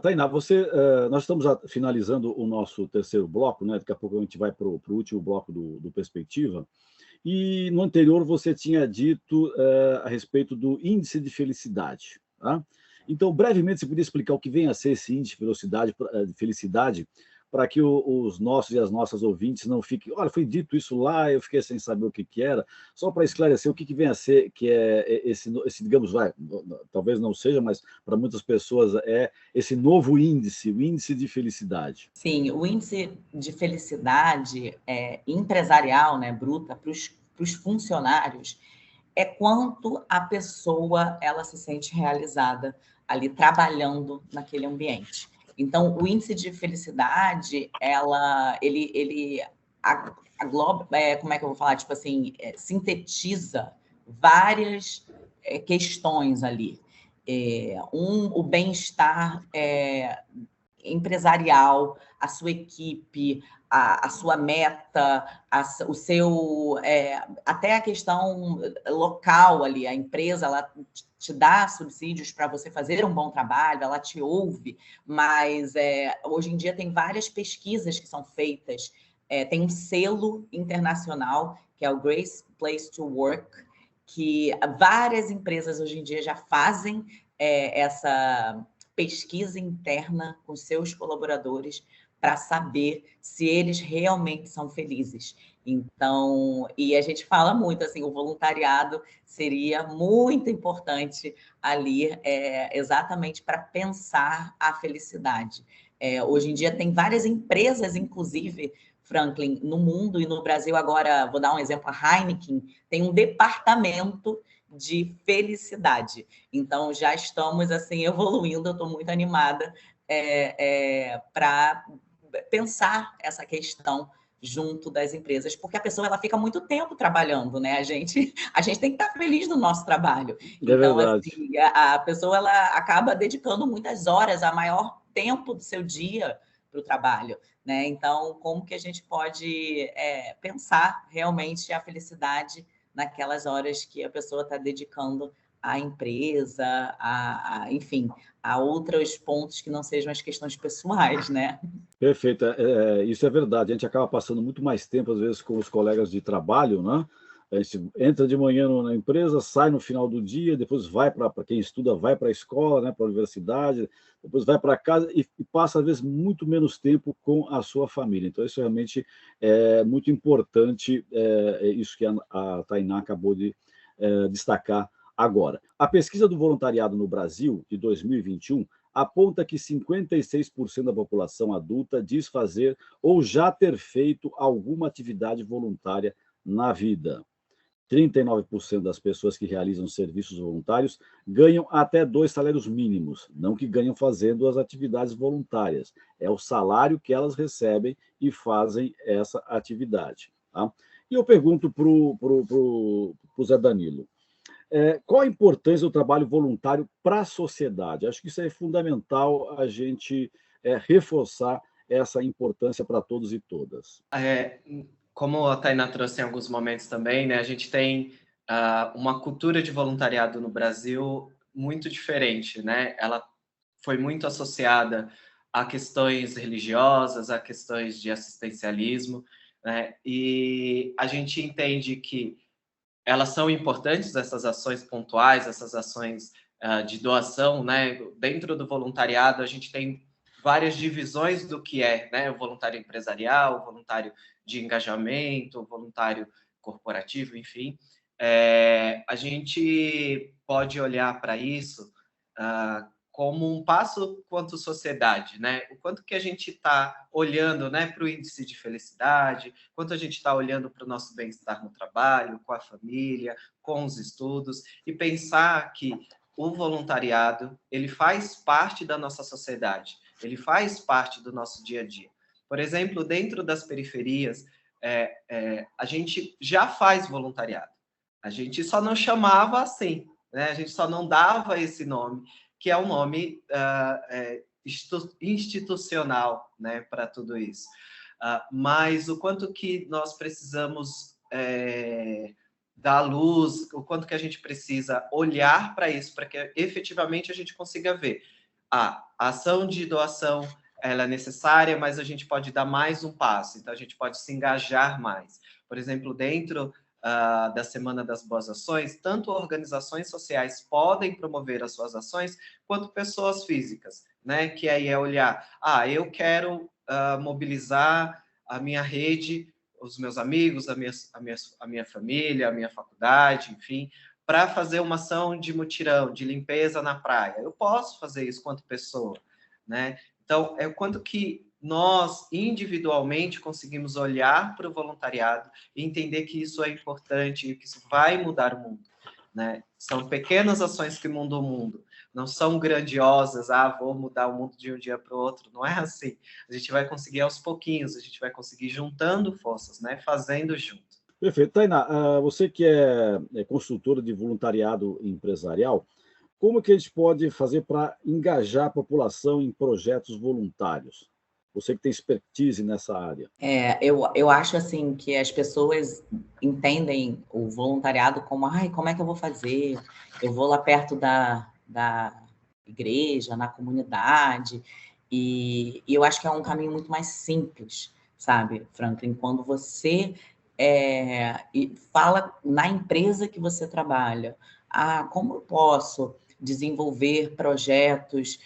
Tainá, nós estamos finalizando o nosso terceiro bloco, né? Daqui a pouco a gente vai para o último bloco do Perspectiva. E no anterior você tinha dito a respeito do índice de felicidade. Tá? Então, brevemente, você podia explicar o que vem a ser esse índice de felicidade para que os nossos e as nossas ouvintes não fiquem... Olha, foi dito isso lá, eu fiquei sem saber o que era. Só para esclarecer o que vem a ser, que é esse digamos, talvez não seja, mas para muitas pessoas é esse novo índice, o índice de felicidade. Sim, o índice de felicidade empresarial, né, bruta, para os funcionários, é quanto a pessoa ela se sente realizada ali trabalhando naquele ambiente. Então, o índice de felicidade, ele agloba, como é que eu vou falar? Tipo assim, sintetiza várias questões ali. O bem-estar empresarial, a sua equipe, a sua meta, o seu, até a questão local ali, a empresa, ela te dá subsídios para você fazer um bom trabalho, ela te ouve, mas hoje em dia tem várias pesquisas que são feitas, tem um selo internacional, que é o Great Place to Work, que várias empresas hoje em dia já fazem essa pesquisa interna com seus colaboradores para saber se eles realmente são felizes. Então, e a gente fala muito, assim, o voluntariado seria muito importante ali, exatamente para pensar a felicidade. Hoje em dia tem várias empresas, inclusive, Franklin, no mundo e no Brasil agora, vou dar um exemplo, a Heineken tem um departamento de felicidade. Então, já estamos, assim, evoluindo, eu estou muito animada para pensar essa questão junto das empresas, porque a pessoa ela fica muito tempo trabalhando, né? A gente tem que estar feliz no nosso trabalho. Então, assim, a pessoa ela acaba dedicando muitas horas, a maior tempo do seu dia para o trabalho, né? Então, como que a gente pode pensar realmente a felicidade naquelas horas que a pessoa está dedicando à empresa, enfim, a outros pontos que não sejam as questões pessoais, né? Perfeito, isso é verdade. A gente acaba passando muito mais tempo, às vezes, com os colegas de trabalho, né? A gente entra de manhã na empresa, sai no final do dia, depois vai para quem estuda, vai para a escola, né, para a universidade, depois vai para casa e passa, às vezes, muito menos tempo com a sua família. Então, isso realmente é muito importante, isso que a Tainá acabou de destacar agora. A pesquisa do voluntariado no Brasil, de 2021, aponta que 56% da população adulta diz fazer ou já ter feito alguma atividade voluntária na vida. 39% das pessoas que realizam serviços voluntários ganham até 2 salários mínimos, não que ganham fazendo as atividades voluntárias, é o salário que elas recebem e fazem essa atividade. Tá? E eu pergunto para o Zé Danilo, qual a importância do trabalho voluntário para a sociedade? Acho que isso é fundamental a gente reforçar essa importância para todos e todas. Como a Tainá trouxe em alguns momentos também, né, a gente tem uma cultura de voluntariado no Brasil muito diferente, né? Ela foi muito associada a questões religiosas, a questões de assistencialismo, né? E a gente entende que elas são importantes, essas ações pontuais, essas ações de doação, né? Dentro do voluntariado, a gente tem várias divisões do que é, né? O voluntário empresarial, o voluntário de engajamento, o voluntário corporativo, enfim. A gente pode olhar para isso como um passo quanto sociedade, né? O quanto que a gente está olhando, né, para o índice de felicidade, quanto a gente está olhando para o nosso bem-estar no trabalho, com a família, com os estudos, e pensar que o voluntariado, ele faz parte da nossa sociedade, ele faz parte do nosso dia a dia. Por exemplo, dentro das periferias, a gente já faz voluntariado. A gente só não chamava assim, né? A gente só não dava esse nome, que é um nome institucional, né, para tudo isso. Mas o quanto que nós precisamos dar luz, o quanto que a gente precisa olhar para isso, para que efetivamente a gente consiga ver. A ação de doação, ela é necessária, mas a gente pode dar mais um passo, então a gente pode se engajar mais. Por exemplo, dentro da Semana das Boas Ações, tanto organizações sociais podem promover as suas ações, quanto pessoas físicas, né? Que aí é olhar, eu quero mobilizar a minha rede, os meus amigos, a minha família, a minha faculdade, enfim, para fazer uma ação de mutirão, de limpeza na praia. Eu posso fazer isso quanto pessoa, né? Então, é o quanto que nós, individualmente, conseguimos olhar para o voluntariado e entender que isso é importante e que isso vai mudar o mundo, né? São pequenas ações que mudam o mundo, não são grandiosas, vou mudar o mundo de um dia para o outro, não é assim. A gente vai conseguir aos pouquinhos, a gente vai conseguir juntando forças, né? Fazendo junto. Perfeito. Tainá, você que é consultora de voluntariado empresarial, como que a gente pode fazer para engajar a população em projetos voluntários? Você que tem expertise nessa área. Eu acho assim que as pessoas entendem o voluntariado como, como é que eu vou fazer? Eu vou lá perto da igreja, na comunidade, e eu acho que é um caminho muito mais simples, sabe, Franklin? Quando você fala na empresa que você trabalha, como eu posso desenvolver projetos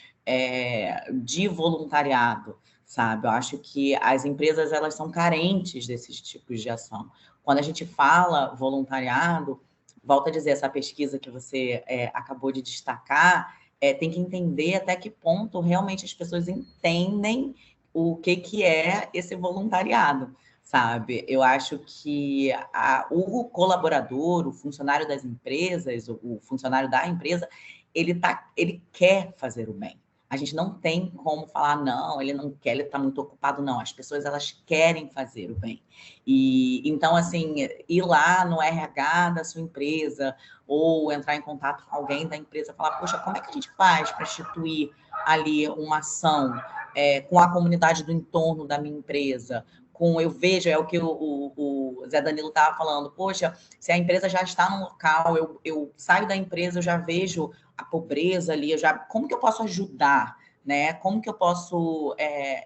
de voluntariado, sabe? Eu acho que as empresas, elas são carentes desses tipos de ação. Quando a gente fala voluntariado, volto a dizer, essa pesquisa que você acabou de destacar, tem que entender até que ponto realmente as pessoas entendem o que é esse voluntariado, sabe? Eu acho que o colaborador, o funcionário das empresas, o funcionário da empresa, ele quer fazer o bem. A gente não tem como falar, não, ele não quer, ele está muito ocupado, não. As pessoas, elas querem fazer o bem. E então, assim, ir lá no RH da sua empresa ou entrar em contato com alguém da empresa, falar, poxa, como é que a gente faz para instituir ali uma ação com a comunidade do entorno da minha empresa, eu vejo, é o que o Zé Danilo estava falando, poxa, se a empresa já está no local, eu saio da empresa, eu já vejo a pobreza ali, como que eu posso ajudar, né? Como que eu posso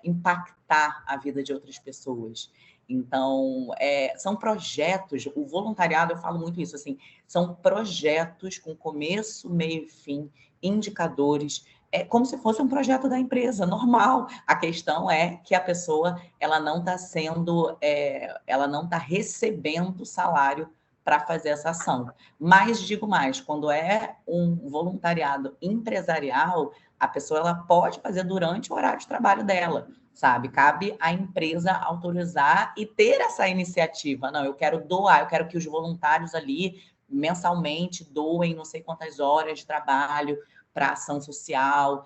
impactar a vida de outras pessoas? Então, são projetos, o voluntariado, eu falo muito isso, assim, são projetos com começo, meio e fim, indicadores, como se fosse um projeto da empresa, normal. A questão é que a pessoa, ela não está recebendo salário para fazer essa ação. Mas, digo mais, quando é um voluntariado empresarial, a pessoa ela pode fazer durante o horário de trabalho dela, sabe? Cabe à empresa autorizar e ter essa iniciativa. Não, eu quero doar, eu quero que os voluntários ali, mensalmente, doem não sei quantas horas de trabalho para ação social,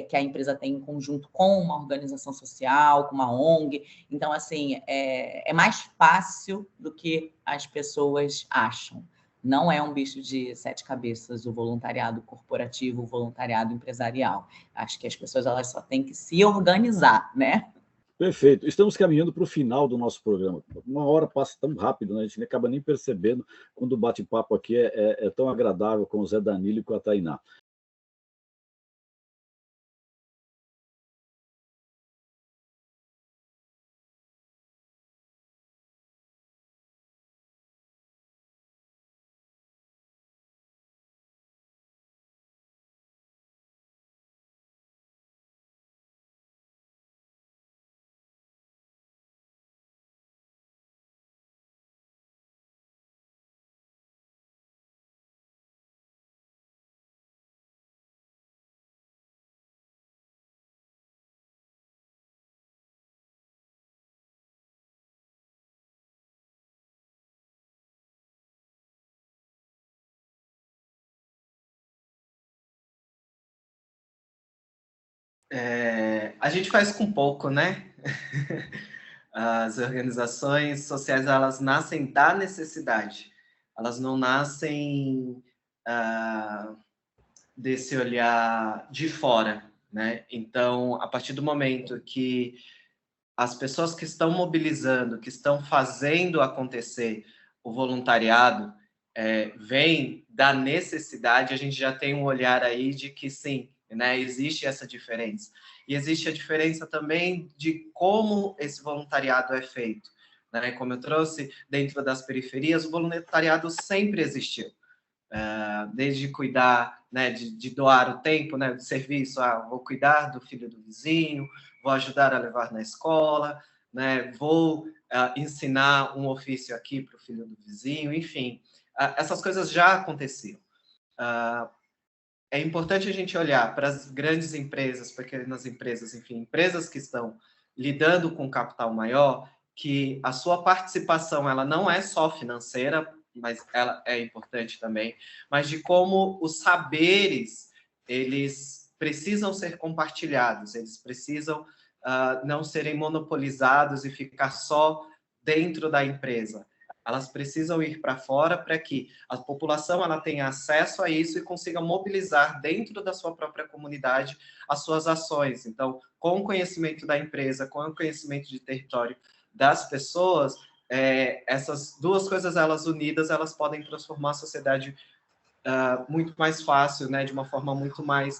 que a empresa tem em conjunto com uma organização social, com uma ONG. Então, assim, é mais fácil do que as pessoas acham. Não é um bicho de 7 cabeças o voluntariado corporativo, o voluntariado empresarial. Acho que as pessoas elas só têm que se organizar, né? Perfeito. Estamos caminhando para o final do nosso programa. Uma hora passa tão rápido, né? A gente não acaba nem percebendo quando o bate-papo aqui é tão agradável com o Zé Danilo e com a Tainá. A gente faz com pouco, né? As organizações sociais, elas nascem da necessidade. Elas não nascem desse olhar de fora, né? Então, a partir do momento que as pessoas que estão mobilizando, que estão fazendo acontecer o voluntariado, vem da necessidade, a gente já tem um olhar aí de que sim, né, existe essa diferença. E existe a diferença também de como esse voluntariado é feito, né? Como eu trouxe, dentro das periferias, o voluntariado sempre existiu. Desde cuidar, né, de doar o tempo, né, de serviço, vou cuidar do filho do vizinho, vou ajudar a levar na escola, né, vou ensinar um ofício aqui para o filho do vizinho, enfim, essas coisas já aconteciam. É importante a gente olhar para as grandes empresas, pequenas empresas, enfim, empresas que estão lidando com capital maior, que a sua participação ela não é só financeira, mas ela é importante também, mas de como os saberes, eles precisam ser compartilhados, eles precisam não serem monopolizados e ficar só dentro da empresa. Elas precisam ir para fora para que a população ela tenha acesso a isso e consiga mobilizar dentro da sua própria comunidade as suas ações. Então, com o conhecimento da empresa, com o conhecimento de território das pessoas, essas duas coisas, elas unidas, elas podem transformar a sociedade muito mais fácil, né, de uma forma muito mais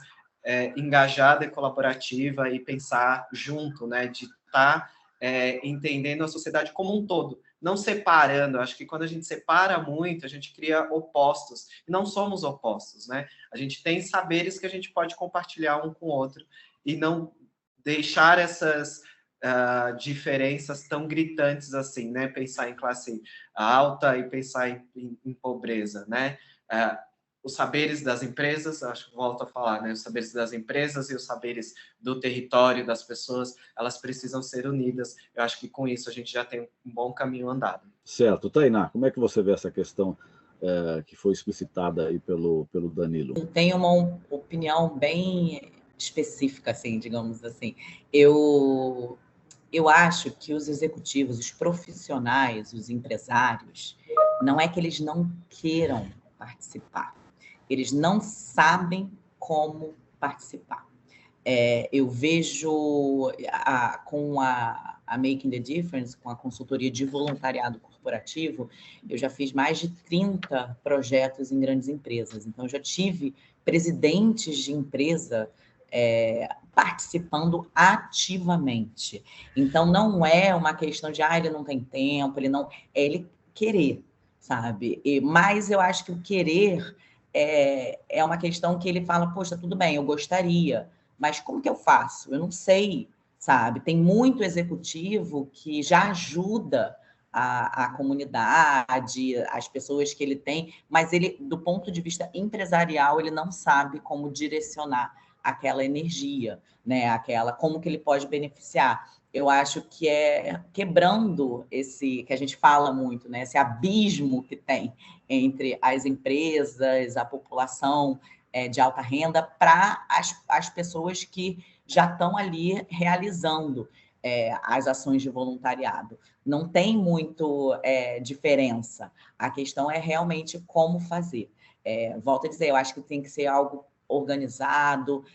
engajada e colaborativa e pensar junto, né, de estar entendendo a sociedade como um todo, não separando. Acho que quando a gente separa muito, a gente cria opostos, e não somos opostos, né? A gente tem saberes que a gente pode compartilhar um com o outro e não deixar essas diferenças tão gritantes assim, né? Pensar em classe alta e pensar em pobreza, né? Os saberes das empresas, acho que volto a falar, né? Os saberes das empresas e os saberes do território das pessoas, elas precisam ser unidas. Eu acho que com isso a gente já tem um bom caminho andado. Certo. Tainá, como é que você vê essa questão que foi explicitada aí pelo Danilo? Eu tenho uma opinião bem específica, assim, digamos assim. Eu acho que os executivos, os profissionais, os empresários, não é que eles não queiram participar. Eles não sabem como participar. Eu vejo com a Making the Difference, com a consultoria de voluntariado corporativo, eu já fiz mais de 30 projetos em grandes empresas. Então, eu já tive presidentes de empresa participando ativamente. Então, não é uma questão de, ele não tem tempo, ele querer, sabe? Mas eu acho que o querer é uma questão que ele fala, poxa, tudo bem, eu gostaria, mas como que eu faço? Eu não sei, sabe? Tem muito executivo que já ajuda a comunidade, as pessoas que ele tem, mas ele, do ponto de vista empresarial, ele não sabe como direcionar aquela energia, né? Como que ele pode beneficiar. Eu acho que é quebrando que a gente fala muito, né? Esse abismo que tem entre as empresas, a população de alta renda, para as pessoas que já estão ali realizando as ações de voluntariado. Não tem muito diferença. A questão é realmente como fazer. Volto a dizer, eu acho que tem que ser algo organizado.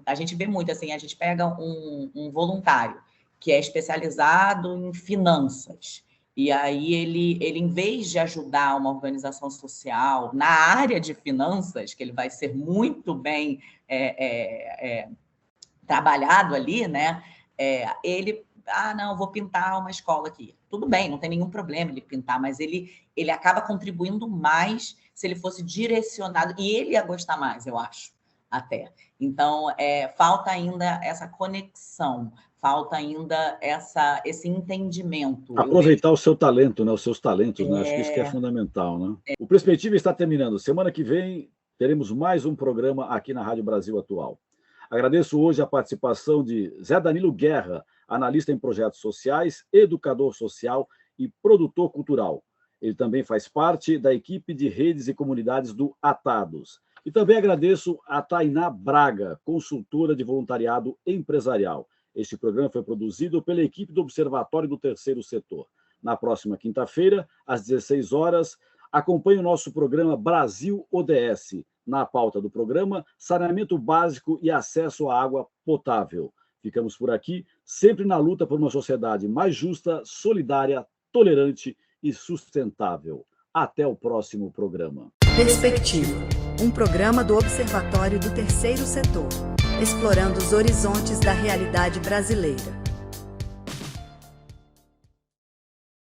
A gente vê muito assim, a gente pega um voluntário que é especializado em finanças, e aí ele, em vez de ajudar uma organização social na área de finanças, que ele vai ser muito bem trabalhado ali, né? Ele, não, vou pintar uma escola aqui. Tudo bem, não tem nenhum problema ele pintar, mas ele acaba contribuindo mais se ele fosse direcionado, e ele ia gostar mais, eu acho, até. Então, falta ainda essa conexão, falta ainda esse entendimento. Aproveitar o seu talento, né? Os seus talentos, né? Acho que isso que é fundamental, né? O Perspectiva está terminando. Semana que vem teremos mais um programa aqui na Rádio Brasil Atual. Agradeço hoje a participação de Zé Danilo Guerra, analista em projetos sociais, educador social e produtor cultural. Ele também faz parte da equipe de redes e comunidades do Atados. E também agradeço a Tainá Braga, consultora de voluntariado empresarial. Este programa foi produzido pela equipe do Observatório do Terceiro Setor. Na próxima quinta-feira, às 16 horas, acompanhe o nosso programa Brasil ODS. Na pauta do programa, saneamento básico e acesso à água potável. Ficamos por aqui, sempre na luta por uma sociedade mais justa, solidária, tolerante e sustentável. Até o próximo programa. Perspectiva, um programa do Observatório do Terceiro Setor, explorando os horizontes da realidade brasileira.